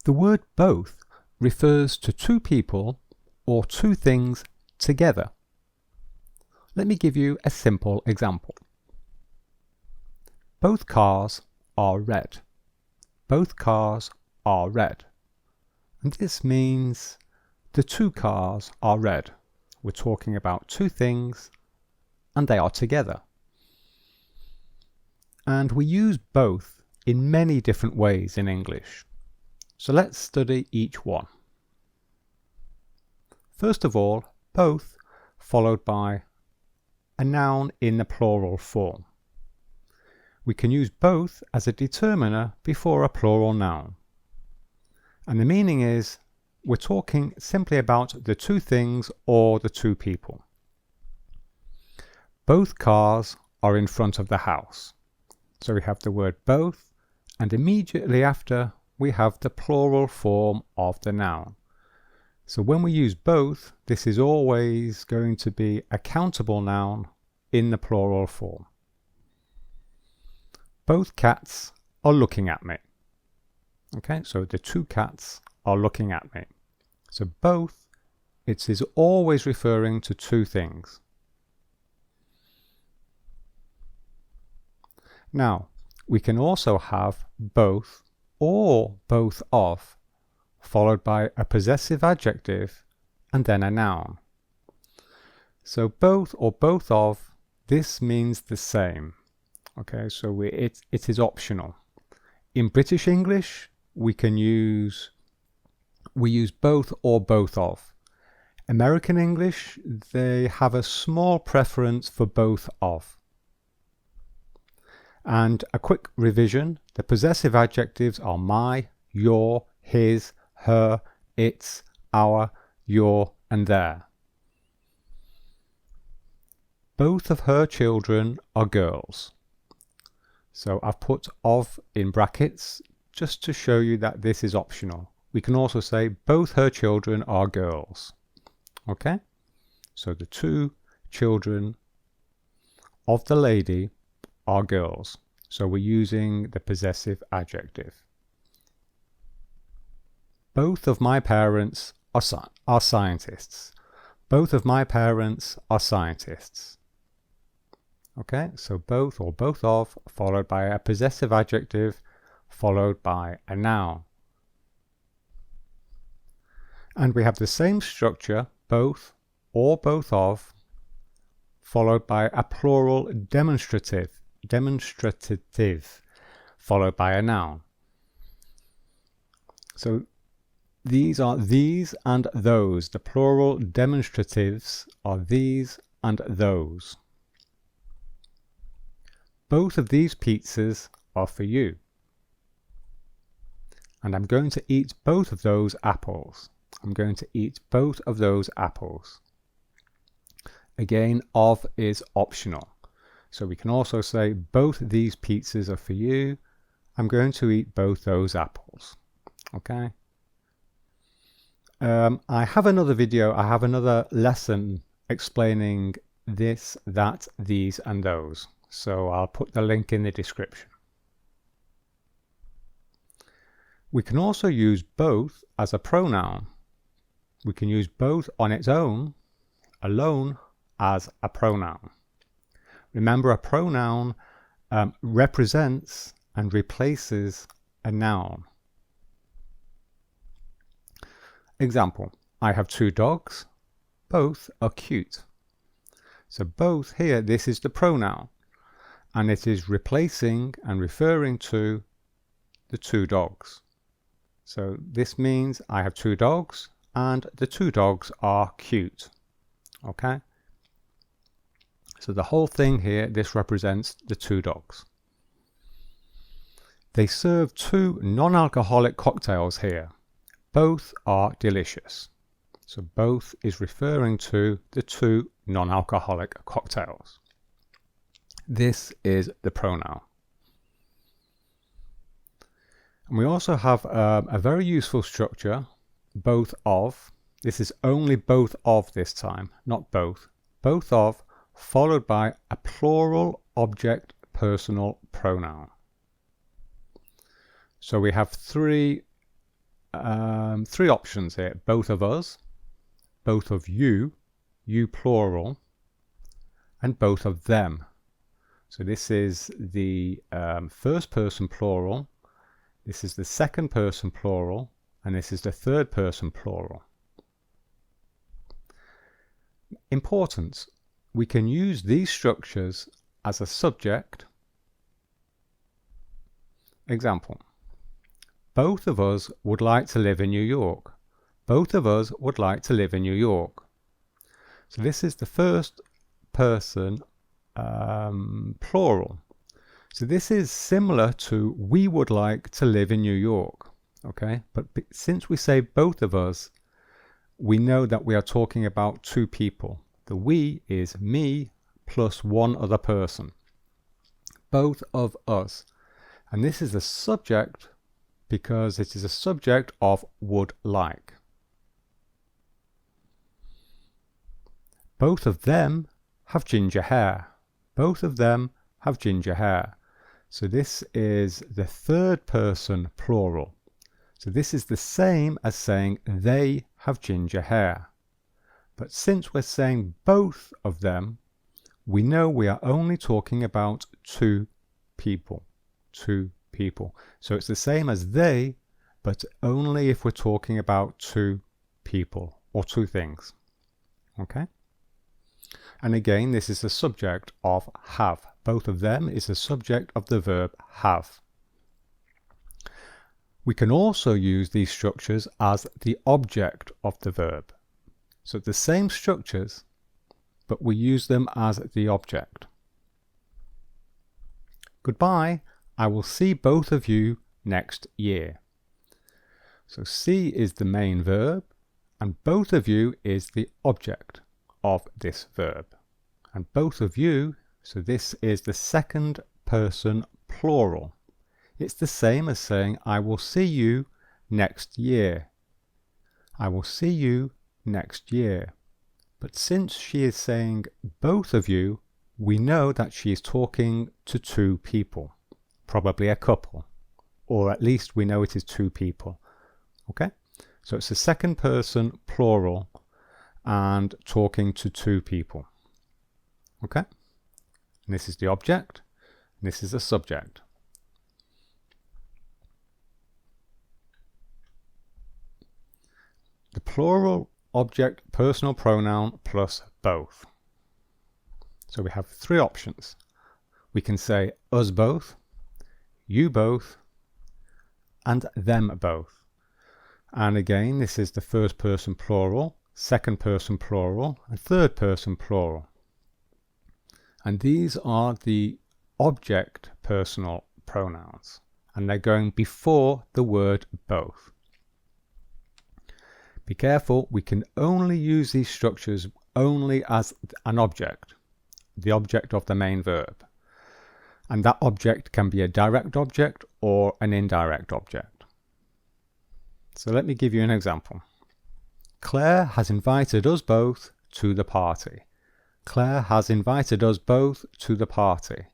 The word both refers to two people or two things together. Let me give you a simple example. Both cars are red. Both cars are red. And this means the two cars are red. We're talking about two things and they are together. And we use both in many different ways in English. So let's study each one. First of all, both followed by a noun in the plural form. We can use both as a determiner before a plural noun. And the meaning is we're talking simply about the two things or the two people. Both cars are in front of the house. So we have the word both, and immediately after we have the plural form of the noun. So when we use both, this is always going to be a countable noun in the plural form. Both cats are looking at me. Okay, so the two cats are looking at me. So both, it is always referring to two things. Now, we can also have both or both of, followed by a possessive adjective and then a noun. So both or both of, this means the same. Okay, so it is optional. In British English, we use both or both of. American English, they have a small preference for both of. And a quick revision, the possessive adjectives are my, your, his, her, its, our, your, and their. Both of her children are girls. So I've put of in brackets just to show you that this is optional. We can also say both her children are girls. Okay? So the two children of the lady are girls. So we're using the possessive adjective. Both of my parents are scientists. Both of my parents are scientists. Okay, so both or both of, followed by a possessive adjective, followed by a noun. And we have the same structure, both or both of, followed by a plural demonstrative, followed by a noun. So these are these and those. The plural demonstratives are these and those. Both of these pizzas are for you. And I'm going to eat both of those apples. I'm going to eat both of those apples. Again, of is optional. So we can also say both these pizzas are for you. I'm going to eat both those apples. Okay. I have another video. I have another lesson explaining this, that, these, and those. So I'll put the link in the description. We can also use both as a pronoun. We can use both on its own, alone, as a pronoun. Remember, a pronoun represents and replaces a noun. Example, I have two dogs. Both are cute. So both here, this is the pronoun. And it is replacing and referring to the two dogs. So this means I have two dogs and the two dogs are cute. Okay? So the whole thing here, this represents the two dogs. They serve two non-alcoholic cocktails here. Both are delicious. So both is referring to the two non-alcoholic cocktails. This is the pronoun. And we also have a very useful structure, both of. This is only both of this time, not both. Both of, followed by a plural object personal pronoun. So we have three three options here: both of us, both of you, you plural, and both of them. So this is the first person plural, this is the second person plural, and this is the third person plural. Importance: we can use these structures as a subject. Example: both of us would like to live in New York. Both of us would like to live in New York. So this is the first person plural. So this is similar to we would like to live in New York. Okay, but since we say both of us, we know that we are talking about two people. The we is me plus one other person. Both of us. And this is the subject because it is a subject of would like. Both of them have ginger hair. Both of them have ginger hair. So this is the third person plural. So this is the same as saying they have ginger hair. But since we're saying both of them, we know we are only talking about two people. Two people. So it's the same as they, but only if we're talking about two people or two things. Okay? And again, this is the subject of have. Both of them is the subject of the verb have. We can also use these structures as the object of the verb. So the same structures, but we use them as the object. Goodbye. I will see both of you next year. So see is the main verb, and both of you is the object of this verb. And both of you, so this is the second person plural. It's the same as saying I will see you next year. I will see you next year. But since she is saying both of you, we know that she is talking to two people, probably a couple, or at least we know it is two people. Okay? So it's the second person plural and talking to two people. Okay? And this is the object, and this is the subject. The plural object personal pronoun plus both. So we have three options. We can say us both, you both, and them both. And again, this is the first person plural, second person plural, and third person plural. And these are the object personal pronouns, and they're going before the word both. Be careful, we can only use these structures only as an object, the object of the main verb. And that object can be a direct object or an indirect object. So let me give you an example. Claire has invited us both to the party. Claire has invited us both to the party.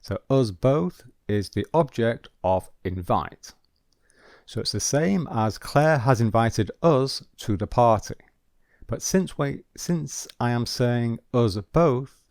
So us both is the object of invite. So it's the same as Claire has invited us to the party. But since I am saying us both,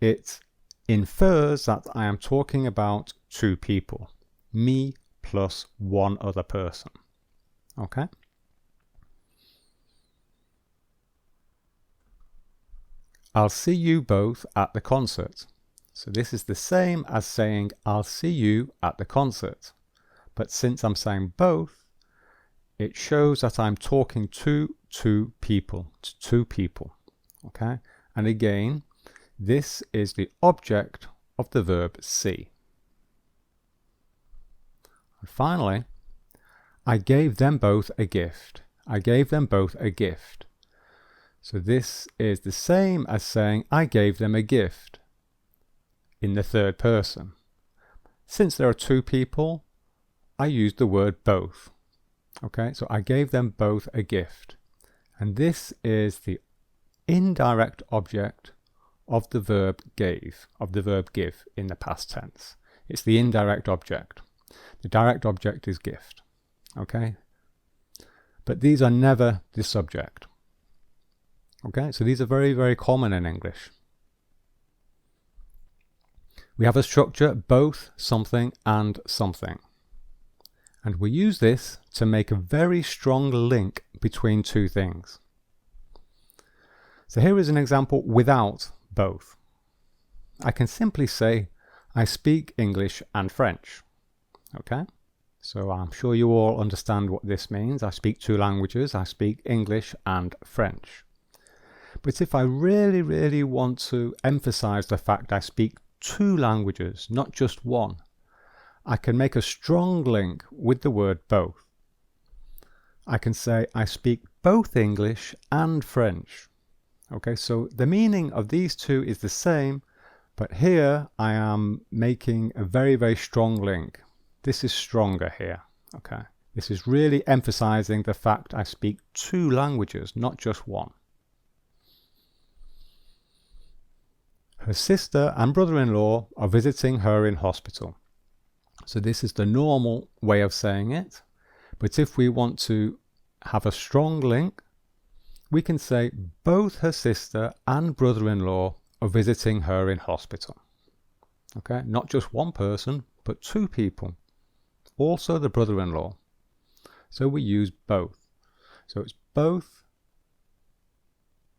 it infers that I am talking about two people. Me plus one other person. Okay? I'll see you both at the concert. So this is the same as saying I'll see you at the concert. But since I'm saying both, it shows that I'm talking to two people. Okay? And again, this is the object of the verb see. And finally, I gave them both a gift. I gave them both a gift. So this is the same as saying I gave them a gift in the third person. Since there are two people, I used the word both. Okay, so I gave them both a gift. And this is the indirect object of the verb gave, of the verb give in the past tense. It's the indirect object. The direct object is gift. Okay? but these are never the subject. Okay, so these are very, very common in English. We have a structure, both something and something. And we use this to make a very strong link between two things. So here is an example without both. I can simply say, I speak English and French. Okay, so I'm sure you all understand what this means. I speak two languages. I speak English and French. But if I really, really want to emphasize the fact I speak two languages, not just one, I can make a strong link with the word both. I can say I speak both English and French. Okay, so the meaning of these two is the same, but here I am making a very, very strong link. This is stronger here. Okay, this is really emphasizing the fact I speak two languages, not just one. Her sister and brother-in-law are visiting her in hospital. So this is the normal way of saying it. But if we want to have a strong link, we can say both her sister and brother-in-law are visiting her in hospital. Okay, not just one person, but two people. Also the brother-in-law. So we use both. So it's both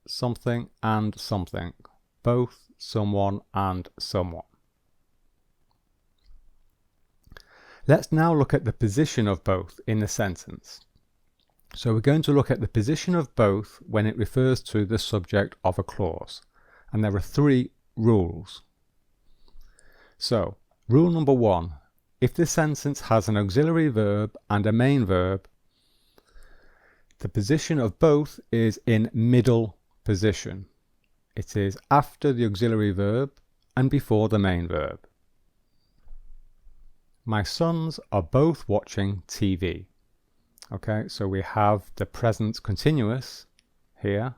something and something. Both someone and someone. Let's now look at the position of both in the sentence. So we're going to look at the position of both when it refers to the subject of a clause. And there are three rules. So, rule number one, if the sentence has an auxiliary verb and a main verb, the position of both is in middle position. It is after the auxiliary verb and before the main verb. My sons are both watching TV. Okay, so we have the present continuous here.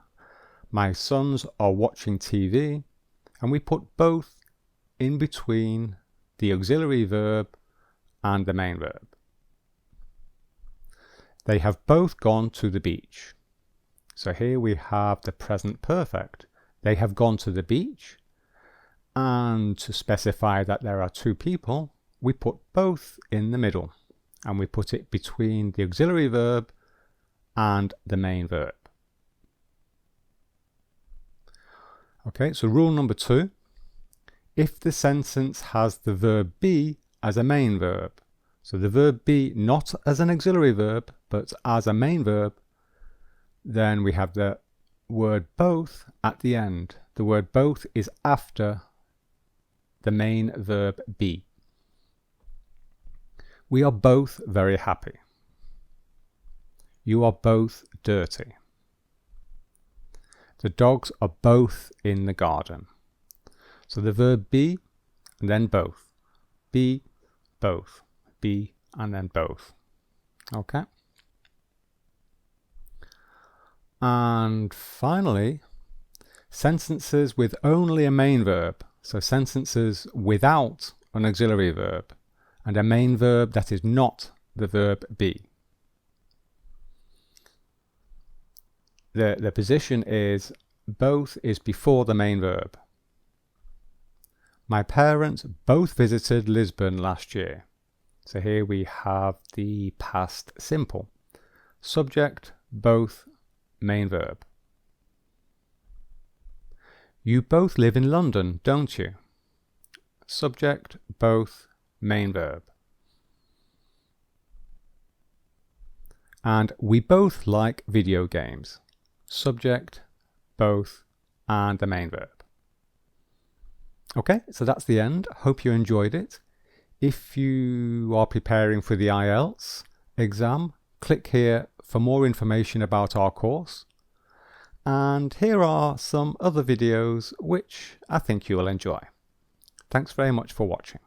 My sons are watching TV, and we put both in between the auxiliary verb and the main verb. They have both gone to the beach. So here we have the present perfect. They have gone to the beach, and to specify that there are two people, we put both in the middle, and we put it between the auxiliary verb and the main verb. Okay, so rule number two, if the sentence has the verb be as a main verb, so the verb be not as an auxiliary verb, but as a main verb, then we have the word both at the end. The word both is after the main verb be. We are both very happy. You are both dirty. The dogs are both in the garden. So the verb be and then both. Be, both. Be and then both. Okay. And finally, sentences with only a main verb. So sentences without an auxiliary verb and a main verb that is not the verb be. The position is both is before the main verb. My parents both visited Lisbon last year. So here we have the past simple. Subject, both, main verb. You both live in London, don't you? Subject, both, main verb. And we both like video games. Subject, both, and the main verb. Okay, so that's the end. Hope you enjoyed it. If you are preparing for the IELTS exam, click here for more information about our course. And here are some other videos which I think you will enjoy. Thanks very much for watching.